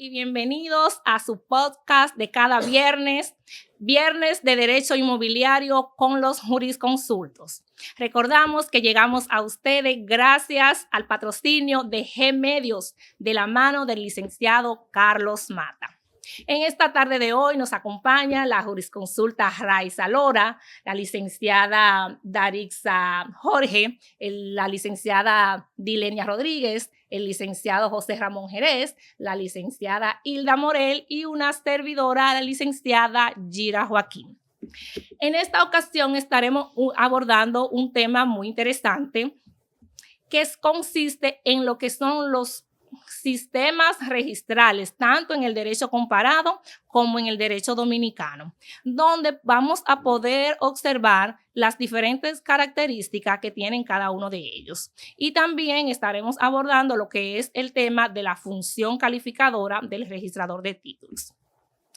y bienvenidos a su podcast de cada viernes, Viernes de Derecho Inmobiliario con los jurisconsultos. Recordamos que llegamos a ustedes gracias al patrocinio de G Medios, de la mano del licenciado Carlos Mata. En esta tarde de hoy nos acompaña la jurisconsulta Raiza Lora, la licenciada Darixa Jorge, la licenciada Dilenia Rodríguez, el licenciado José Ramón Jerez, la licenciada Hilda Morel y una servidora, la licenciada Gira Joaquín. En esta ocasión estaremos abordando un tema muy interesante que consiste en lo que son los sistemas registrales, tanto en el derecho comparado como en el derecho dominicano, donde vamos a poder observar las diferentes características que tienen cada uno de ellos. Y también estaremos abordando lo que es el tema de la función calificadora del registrador de títulos.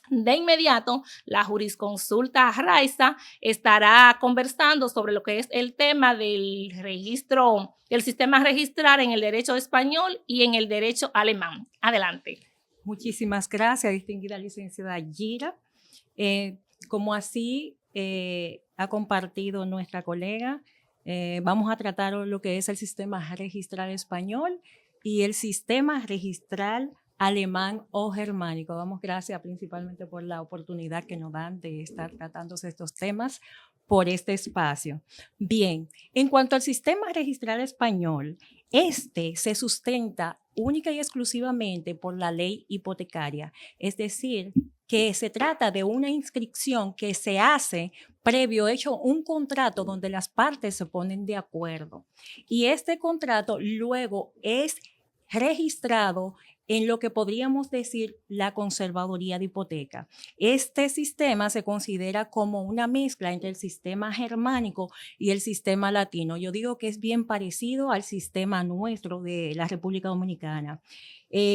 De inmediato, la jurisconsulta Raiza estará conversando sobre lo que es el tema del registro, del sistema registral en el derecho español y en el derecho alemán. Adelante. Muchísimas gracias, distinguida licenciada Gira. Como así ha compartido nuestra colega, vamos a tratar lo que es el sistema registral español y el sistema registral alemán o germánico. Damos gracias principalmente por la oportunidad que nos dan de estar tratándose estos temas por este espacio. Bien, en cuanto al sistema registral español, este se sustenta única y exclusivamente por la ley hipotecaria, es decir, que se trata de una inscripción que se hace previo hecho un contrato donde las partes se ponen de acuerdo y este contrato luego es registrado en lo que podríamos decir la conservaduría de hipoteca. Este sistema se considera como una mezcla entre el sistema germánico y el sistema latino. Yo digo que es bien parecido al sistema nuestro de la República Dominicana.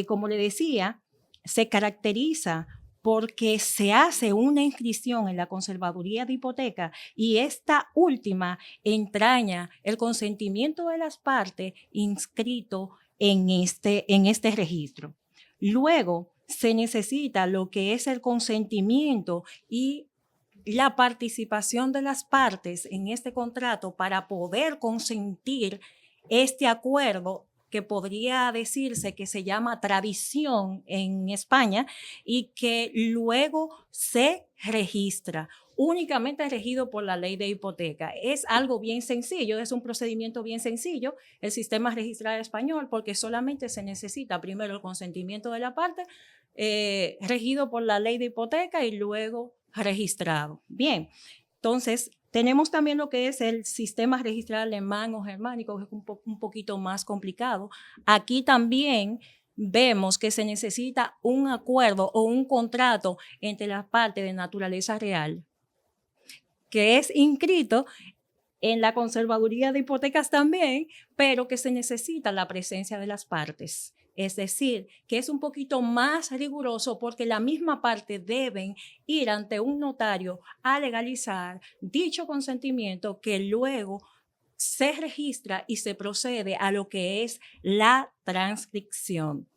Como le decía, se caracteriza porque se hace una inscripción en la conservaduría de hipoteca y esta última entraña el consentimiento de las partes inscrito en este registro. Luego se necesita lo que es el consentimiento y la participación de las partes en este contrato para poder consentir este acuerdo que podría decirse que se llama tradición en España y que luego se registra, únicamente regido por la ley de hipoteca. Es algo bien sencillo, es un procedimiento bien sencillo, el sistema registral español, porque solamente se necesita primero el consentimiento de la parte, regido por la ley de hipoteca y luego registrado. Bien, entonces tenemos también lo que es el sistema registral alemán o germánico, que es un poquito más complicado. Aquí también vemos que se necesita un acuerdo o un contrato entre las partes de naturaleza real, que es inscrito en la conservaduría de hipotecas también, pero que se necesita la presencia de las partes. Es decir, que es un poquito más riguroso porque la misma parte deben ir ante un notario a legalizar dicho consentimiento que luego se registra y se procede a lo que es la transcripción.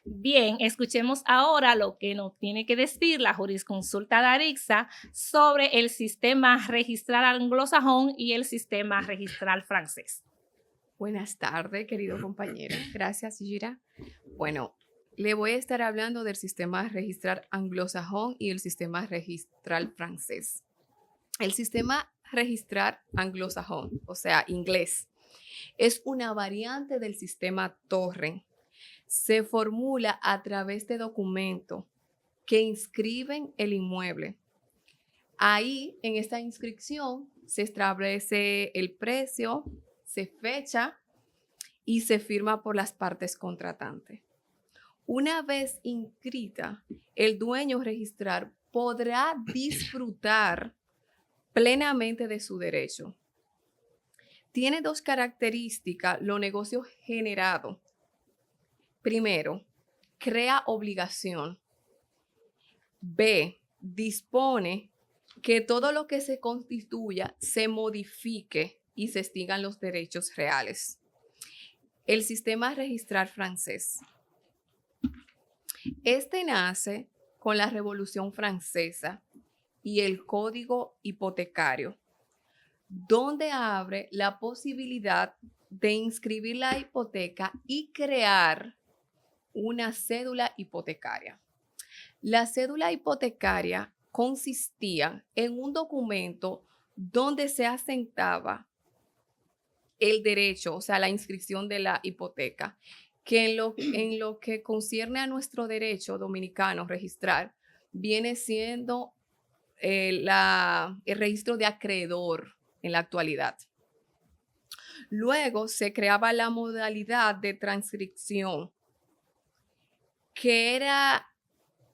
Bien, escuchemos ahora lo que nos tiene que decir la jurisconsulta Darixa sobre el sistema registral anglosajón y el sistema registral francés. Buenas tardes, querido compañero. Gracias, Gira. Bueno, le voy a estar hablando del sistema registral anglosajón y el sistema registral francés. El sistema registral anglosajón, o sea, inglés, es una variante del sistema Torre. Se formula a través de documentos que inscriben el inmueble. Ahí, en esta inscripción, se establece el precio, se fecha y se firma por las partes contratantes. Una vez inscrita, el dueño registral podrá disfrutar plenamente de su derecho. Tiene dos características los negocios generados. Primero, crea obligación. B, dispone que todo lo que se constituya se modifique y se extingan los derechos reales. El sistema registral francés. Este nace con la Revolución Francesa y el Código Hipotecario, donde abre la posibilidad de inscribir la hipoteca y crear una cédula hipotecaria. La cédula hipotecaria consistía en un documento donde se asentaba el derecho, o sea, la inscripción de la hipoteca, que en lo que concierne a nuestro derecho dominicano registrar, viene siendo el registro de acreedor en la actualidad. Luego se creaba la modalidad de transcripción, que era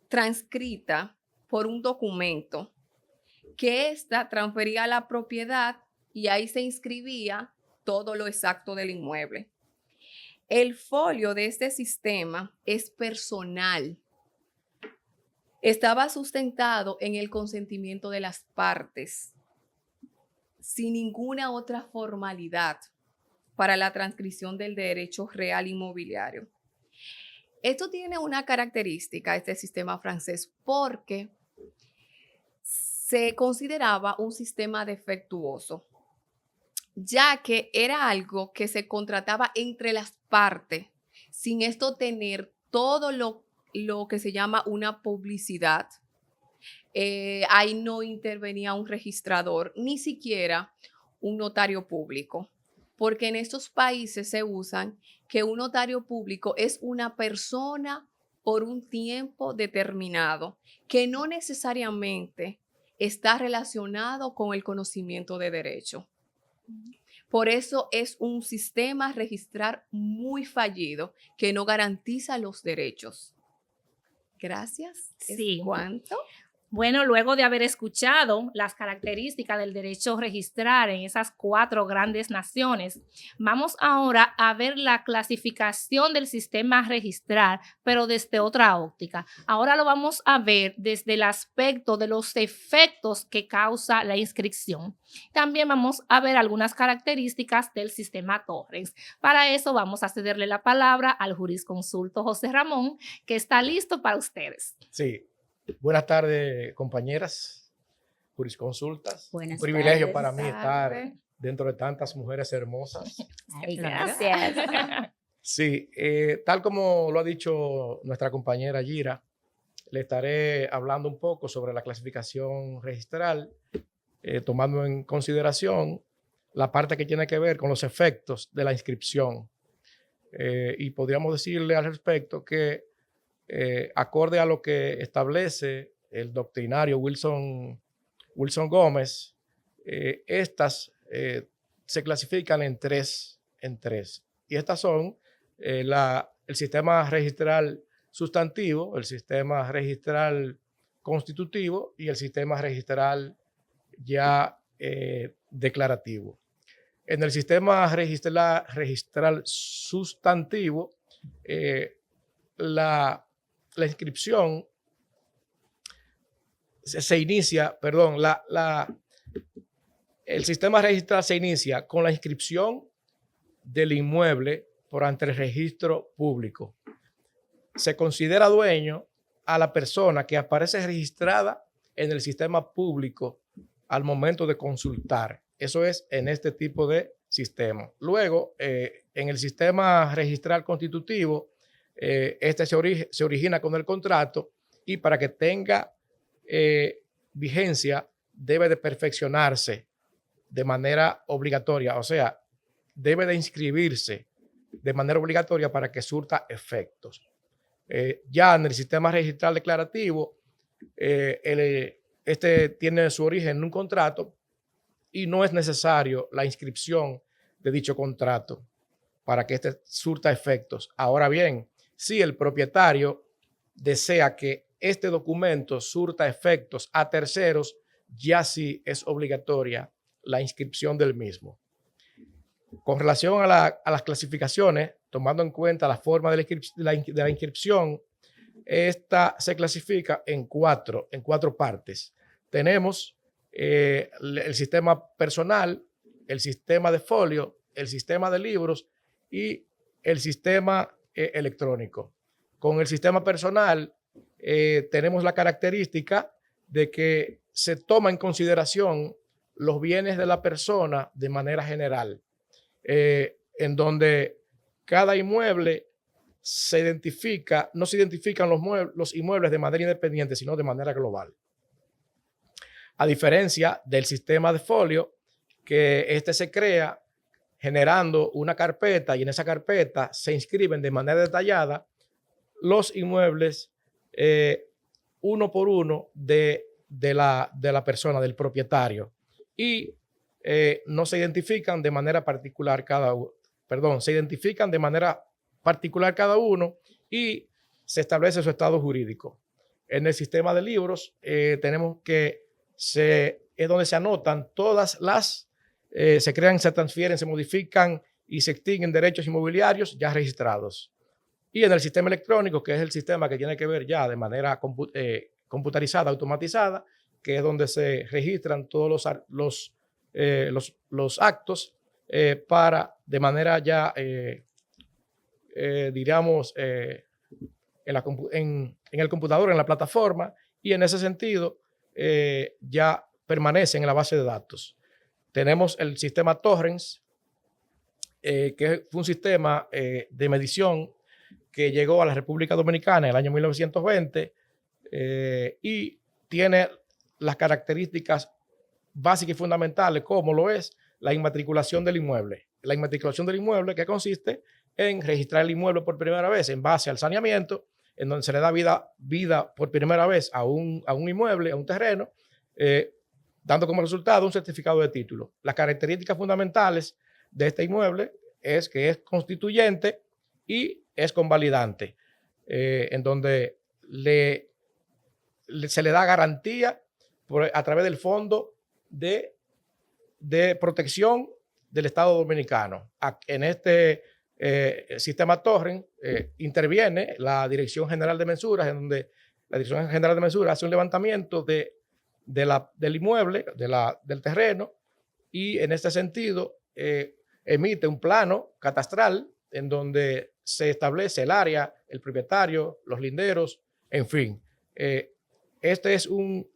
transcrita por un documento, que ésta transfería la propiedad y ahí se inscribía todo lo exacto del inmueble. El folio de este sistema es personal. Estaba sustentado en el consentimiento de las partes, sin ninguna otra formalidad para la transcripción del derecho real inmobiliario. Esto tiene una característica, este sistema francés, porque se consideraba un sistema defectuoso, ya que era algo que se contrataba entre las partes, sin esto tener todo lo que se llama una publicidad. Ahí no intervenía un registrador, ni siquiera un notario público, porque en estos países se usan que un notario público es una persona por un tiempo determinado, que no necesariamente está relacionado con el conocimiento de derecho. Por eso es un sistema registrar muy fallido que no garantiza los derechos. Gracias. Sí. ¿Cuánto? Bueno, luego de haber escuchado las características del derecho registrar en esas 4 grandes naciones, vamos ahora a ver la clasificación del sistema registrar, pero desde otra óptica. Ahora lo vamos a ver desde el aspecto de los efectos que causa la inscripción. También vamos a ver algunas características del sistema Torrens. Para eso vamos a cederle la palabra al jurisconsulto José Ramón, que está listo para ustedes. Sí. Buenas tardes, compañeras, jurisconsultas. Buenas Un privilegio tardes. para mí estar dentro de tantas mujeres hermosas. Ay, gracias. Sí, tal como lo ha dicho nuestra compañera Yira, le estaré hablando un poco sobre la clasificación registral, tomando en consideración la parte que tiene que ver con los efectos de la inscripción. Y podríamos decirle al respecto que acorde a lo que establece el doctrinario Wilson Gómez, estas se clasifican en tres. Y estas son el sistema registral sustantivo, el sistema registral constitutivo y el sistema registral ya declarativo. En el sistema registral sustantivo, la inscripción se inicia, perdón, el sistema registral se inicia con la inscripción del inmueble por ante el registro público. Se considera dueño a la persona que aparece registrada en el sistema público al momento de consultar. Eso es en este tipo de sistema. Luego, en el sistema registral constitutivo, este se origina con el contrato y para que tenga vigencia debe de perfeccionarse de manera obligatoria, o sea, debe de inscribirse de manera obligatoria para que surta efectos. Ya en el sistema registral declarativo, este tiene su origen en un contrato y no es necesario la inscripción de dicho contrato para que este surta efectos. Ahora bien, si el propietario desea que este documento surta efectos a terceros, ya sí es obligatoria la inscripción del mismo. Con relación a las clasificaciones, tomando en cuenta la forma de la inscripción, esta se clasifica en cuatro partes. Tenemos el sistema personal, el sistema de folio, el sistema de libros y el sistema electrónico. Con el sistema personal tenemos la característica de que se toma en consideración los bienes de la persona de manera general, en donde cada inmueble se identifica, no se identifican los inmuebles de manera independiente, sino de manera global. A diferencia del sistema de folio, que este se crea generando una carpeta y en esa carpeta se inscriben de manera detallada los inmuebles uno por uno de la persona, del propietario, y no se identifican de manera particular se identifican de manera particular cada uno y se establece su estado jurídico. En el sistema de libros tenemos que es donde se anotan todas se crean, se transfieren, se modifican y se extinguen derechos inmobiliarios ya registrados. Y en el sistema electrónico, que es el sistema que tiene que ver ya de manera computarizada, automatizada, que es donde se registran todos los actos de manera ya, diríamos, en el computador, en la plataforma, y en ese sentido ya permanecen en la base de datos. Tenemos el sistema Torrens, que fue un sistema de medición que llegó a la República Dominicana en el año 1920 y tiene las características básicas y fundamentales, como lo es la inmatriculación del inmueble. La inmatriculación del inmueble, que consiste en registrar el inmueble por primera vez en base al saneamiento, en donde se le da vida por primera vez a un inmueble, a un terreno, dando como resultado un certificado de título. Las características fundamentales de este inmueble es que es constituyente y es convalidante, en donde se le da garantía a través del Fondo de Protección del Estado Dominicano. En este sistema Torrens interviene la Dirección General de Mensuras, en donde la Dirección General de Mensuras hace un levantamiento del inmueble, del terreno, y en este sentido emite un plano catastral en donde se establece el área, el propietario, los linderos, en fin. Este es un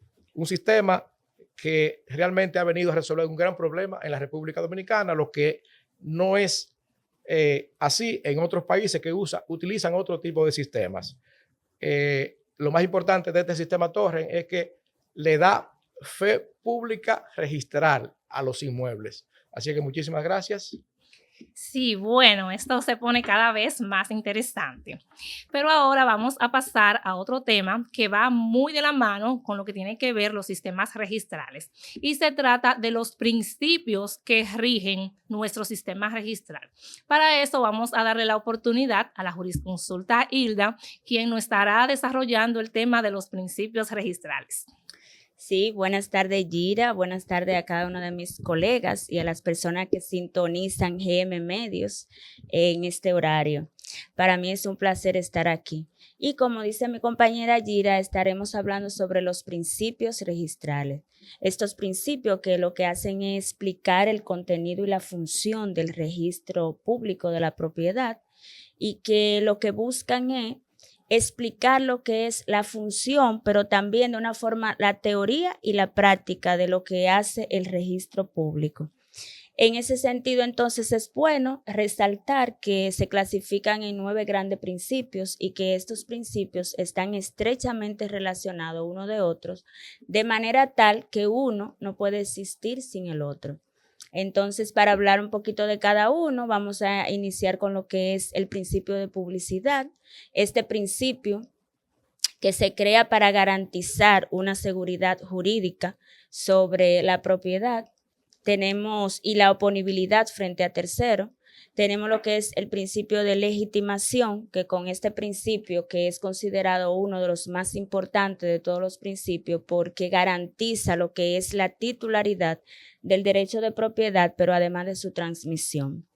sistema que realmente ha venido a resolver un gran problema en la República Dominicana, lo que no es así en otros países que utilizan otro tipo de sistemas. Lo más importante de este sistema Torrens es que le da fe pública registral a los inmuebles. Así que muchísimas gracias. Sí, bueno, esto se pone cada vez más interesante. Pero ahora vamos a pasar a otro tema que va muy de la mano con lo que tiene que ver los sistemas registrales. Y se trata de los principios que rigen nuestro sistema registral. Para eso vamos a darle la oportunidad a la jurisconsulta Hilda, quien nos estará desarrollando el tema de los principios registrales. Sí, buenas tardes, Gira. Buenas tardes a cada uno de mis colegas y a las personas que sintonizan GM Medios en este horario. Para mí es un placer estar aquí. Y como dice mi compañera Gira, estaremos hablando sobre los principios registrales. Estos principios que lo que hacen es explicar el contenido y la función del registro público de la propiedad y que lo que buscan es explicar lo que es la función, pero también de una forma la teoría y la práctica de lo que hace el registro público. En ese sentido, entonces, es bueno resaltar que se clasifican en 9 grandes principios y que estos principios están estrechamente relacionados uno de otros, de manera tal que uno no puede existir sin el otro. Entonces, para hablar un poquito de cada uno, vamos a iniciar con lo que es el principio de publicidad. Este principio que se crea para garantizar una seguridad jurídica sobre la propiedad, y la oponibilidad frente a terceros. Tenemos lo que es el principio de legitimación, que con este principio, que es considerado uno de los más importantes de todos los principios, porque garantiza lo que es la titularidad del derecho de propiedad, pero además de su transmisión.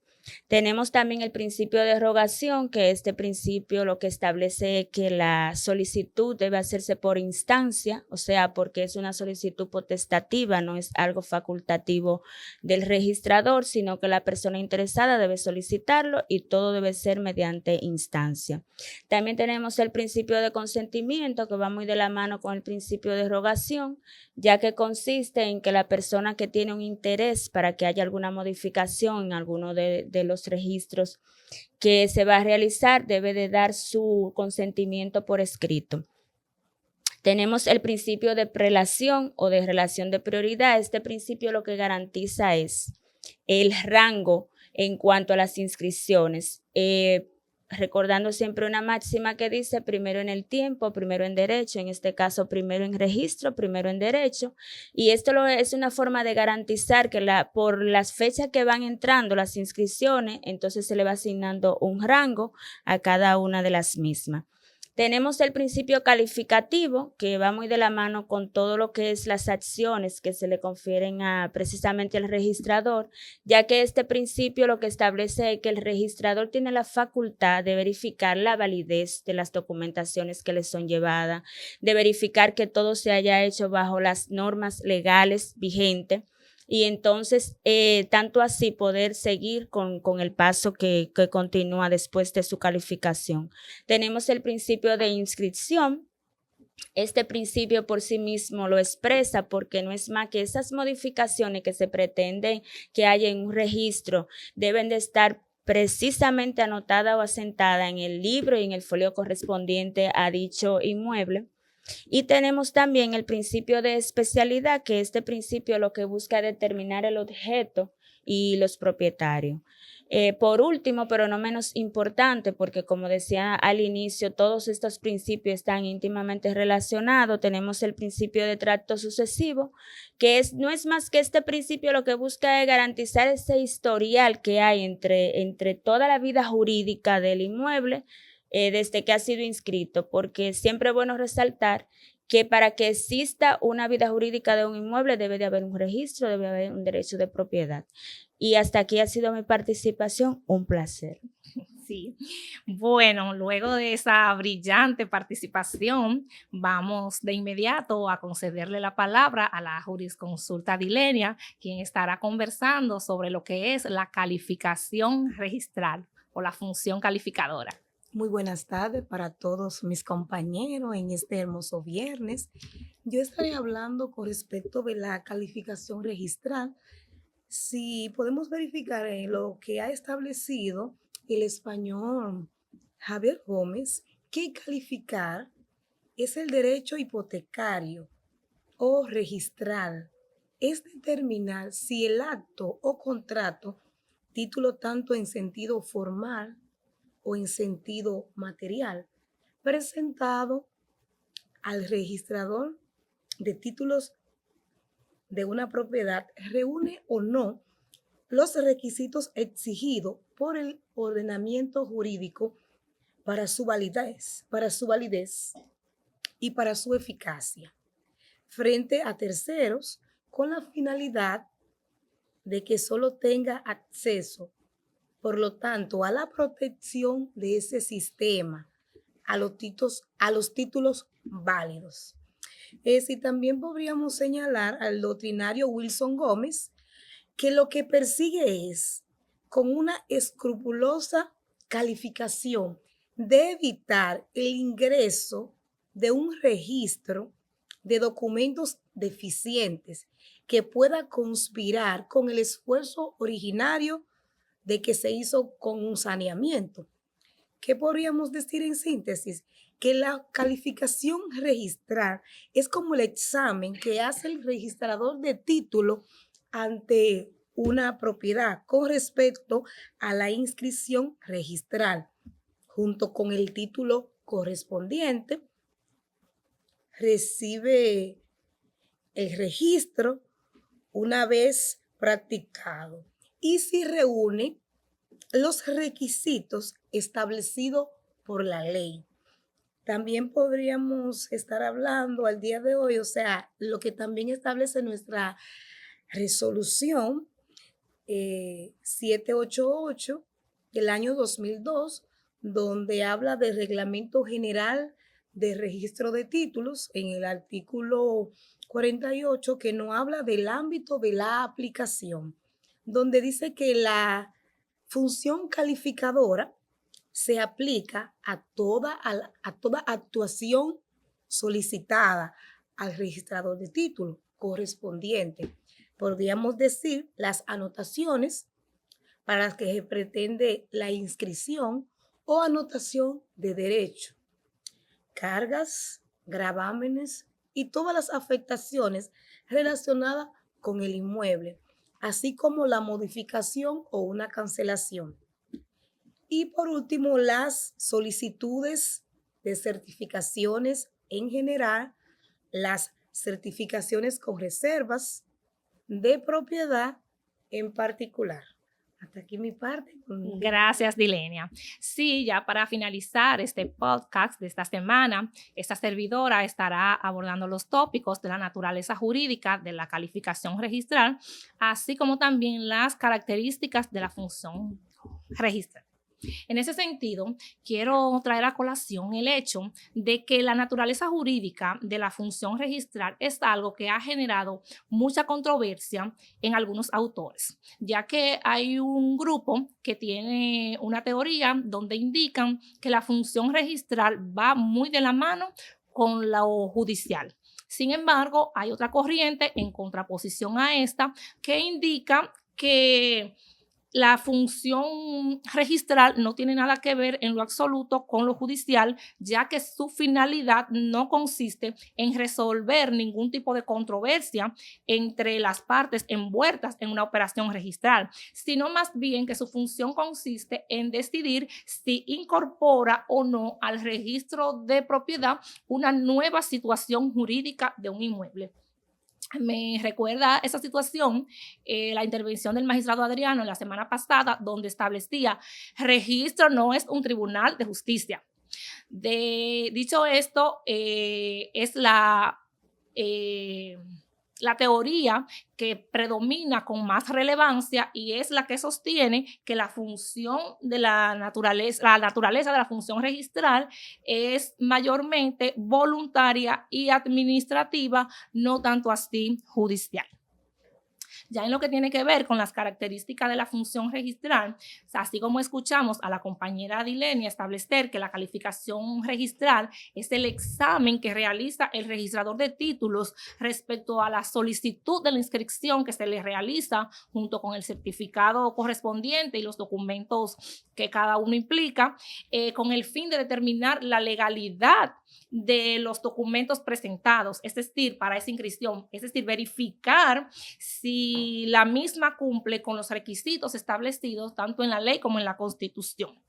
Tenemos también el principio de rogación, que este principio lo que establece es que la solicitud debe hacerse por instancia, o sea, porque es una solicitud potestativa, no es algo facultativo del registrador, sino que la persona interesada debe solicitarlo y todo debe ser mediante instancia. También tenemos el principio de consentimiento, que va muy de la mano con el principio de rogación, ya que consiste en que la persona que tiene un interés para que haya alguna modificación en alguno de los registros que se va a realizar debe de dar su consentimiento por escrito. Tenemos el principio de prelación o de relación de prioridad. Este principio lo que garantiza es el rango en cuanto a las inscripciones. Recordando siempre una máxima que dice primero en el tiempo, primero en derecho, en este caso primero en registro, primero en derecho, y esto es una forma de garantizar que por las fechas que van entrando las inscripciones, entonces se le va asignando un rango a cada una de las mismas. Tenemos el principio calificativo, que va muy de la mano con todo lo que es las acciones que se le confieren precisamente al registrador, ya que este principio lo que establece es que el registrador tiene la facultad de verificar la validez de las documentaciones que le son llevadas, de verificar que todo se haya hecho bajo las normas legales vigentes, y entonces tanto así poder seguir con el paso que continúa después de su calificación. Tenemos el principio de inscripción. Este principio por sí mismo lo expresa porque no es más que esas modificaciones que se pretenden que haya en un registro deben de estar precisamente anotadas o asentadas en el libro y en el folio correspondiente a dicho inmueble. Y tenemos también el principio de especialidad, que este principio lo que busca es determinar el objeto y los propietarios. Por último, pero no menos importante, porque como decía al inicio, todos estos principios están íntimamente relacionados, tenemos el principio de tracto sucesivo, que no es más que este principio lo que busca es garantizar ese historial que hay entre toda la vida jurídica del inmueble, desde que ha sido inscrito, porque siempre es bueno resaltar que para que exista una vida jurídica de un inmueble debe de haber un registro, debe haber un derecho de propiedad. Y hasta aquí ha sido mi participación, un placer. Sí, bueno, luego de esa brillante participación, vamos de inmediato a concederle la palabra a la jurisconsulta Dilenia, quien estará conversando sobre lo que es la calificación registral o la función calificadora. Muy buenas tardes para todos mis compañeros en este hermoso viernes. Yo estaré hablando con respecto de la calificación registral. Si podemos verificar en lo que ha establecido el español Javier Gómez, que calificar es el derecho hipotecario o registral. Es determinar si el acto o contrato, título tanto en sentido formal o en sentido material, presentado al registrador de títulos de una propiedad, reúne o no los requisitos exigidos por el ordenamiento jurídico para su validez y para su eficacia frente a terceros, con la finalidad de que solo tenga acceso, por lo tanto, a la protección de ese sistema, a los títulos válidos. Y también podríamos señalar al doctrinario Wilson Gómez, que lo que persigue es, con una escrupulosa calificación, de evitar el ingreso de un registro de documentos deficientes que pueda conspirar con el esfuerzo originario de que se hizo con un saneamiento. ¿Qué podríamos decir en síntesis? Que la calificación registral es como el examen que hace el registrador de título ante una propiedad con respecto a la inscripción registral, junto con el título correspondiente. Recibe el registro una vez practicado y si reúne los requisitos establecidos por la ley. También podríamos estar hablando al día de hoy, o sea, lo que también establece nuestra resolución 788 del año 2002, donde habla del Reglamento General de Registro de Títulos, en el artículo 48, que nos habla del ámbito de la aplicación, donde dice que la función calificadora se aplica a toda actuación solicitada al registrador de título correspondiente. Podríamos decir las anotaciones para las que se pretende la inscripción o anotación de derecho, cargas, gravámenes y todas las afectaciones relacionadas con el inmueble, así como la modificación o una cancelación. Y por último, las solicitudes de certificaciones en general, las certificaciones con reservas de propiedad en particular. Hasta aquí mi parte. Gracias, Dilenia. Sí, ya para finalizar este podcast de esta semana, esta servidora estará abordando los tópicos de la naturaleza jurídica de la calificación registral, así como también las características de la función registral. En ese sentido, quiero traer a colación el hecho de que la naturaleza jurídica de la función registral es algo que ha generado mucha controversia en algunos autores, ya que hay un grupo que tiene una teoría donde indican que la función registral va muy de la mano con lo judicial. Sin embargo, hay otra corriente en contraposición a esta que indica que la función registral no tiene nada que ver en lo absoluto con lo judicial, ya que su finalidad no consiste en resolver ningún tipo de controversia entre las partes envueltas en una operación registral, sino más bien que su función consiste en decidir si incorpora o no al registro de propiedad una nueva situación jurídica de un inmueble. Me recuerda esa situación, la intervención del magistrado Adriano la semana pasada, donde establecía registro no es un tribunal de justicia. Dicho esto, es la teoría que predomina con más relevancia y es la que sostiene que la función de la naturaleza de la función registral es mayormente voluntaria y administrativa, no tanto así judicial. Ya en lo que tiene que ver con las características de la función registral, así como escuchamos a la compañera Dilenia establecer que la calificación registral es el examen que realiza el registrador de títulos respecto a la solicitud de la inscripción que se le realiza junto con el certificado correspondiente y los documentos que cada uno implica, con el fin de determinar la legalidad de los documentos presentados, es decir, para esa inscripción, es decir, verificar si la misma cumple con los requisitos establecidos tanto en la ley como en la Constitución.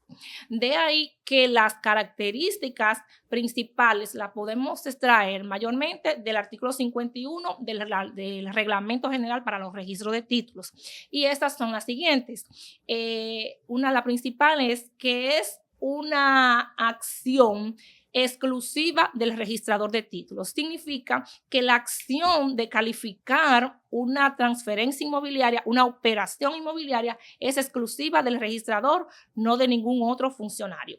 De ahí que las características principales las podemos extraer mayormente del artículo 51 del Reglamento General para los Registros de Títulos. Y estas son las siguientes. La principal es que es una acción exclusiva del registrador de títulos. Significa que la acción de calificar una transferencia inmobiliaria, una operación inmobiliaria, es exclusiva del registrador, no de ningún otro funcionario.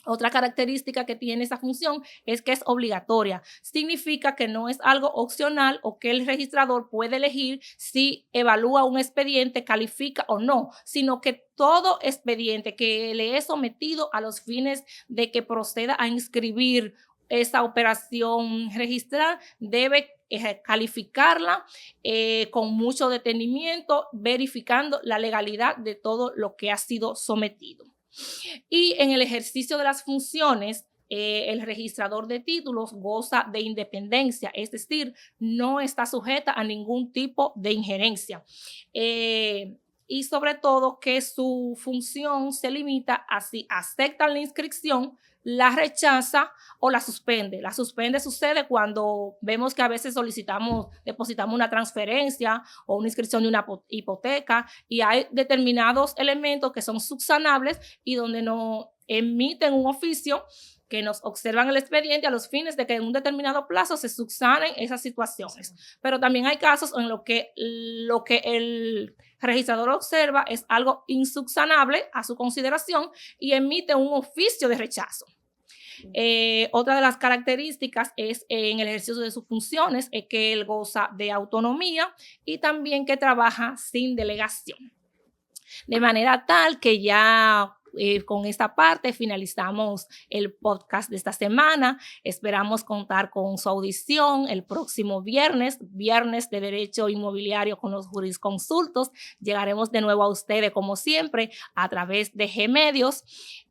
Otra característica que tiene esa función es que es obligatoria. Significa que no es algo opcional o que el registrador puede elegir si evalúa un expediente, califica o no, sino que todo expediente que le es sometido a los fines de que proceda a inscribir esa operación registral debe calificarla con mucho detenimiento, verificando la legalidad de todo lo que ha sido sometido. Y en el ejercicio de las funciones, el registrador de títulos goza de independencia, es decir, no está sujeta a ningún tipo de injerencia. Y sobre todo que su función se limita a si aceptan la inscripción, la rechaza o la suspende. La suspende sucede cuando vemos que a veces depositamos una transferencia o una inscripción de una hipoteca y hay determinados elementos que son subsanables y donde nos emiten un oficio que nos observan el expediente a los fines de que en un determinado plazo se subsanen esas situaciones. Pero también hay casos en lo que el registrador observa es algo insubsanable a su consideración y emite un oficio de rechazo. Otra de las características es en el ejercicio de sus funciones es que él goza de autonomía y también que trabaja sin delegación. De manera tal que ya con esta parte finalizamos el podcast de esta semana. Esperamos contar con su audición el próximo viernes de Derecho Inmobiliario con los jurisconsultos. Llegaremos de nuevo a ustedes, como siempre, a través de G-Medios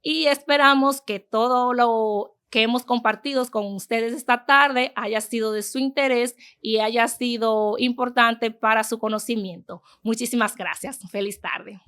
y esperamos que todo lo que hemos compartido con ustedes esta tarde haya sido de su interés y haya sido importante para su conocimiento. Muchísimas gracias. Feliz tarde.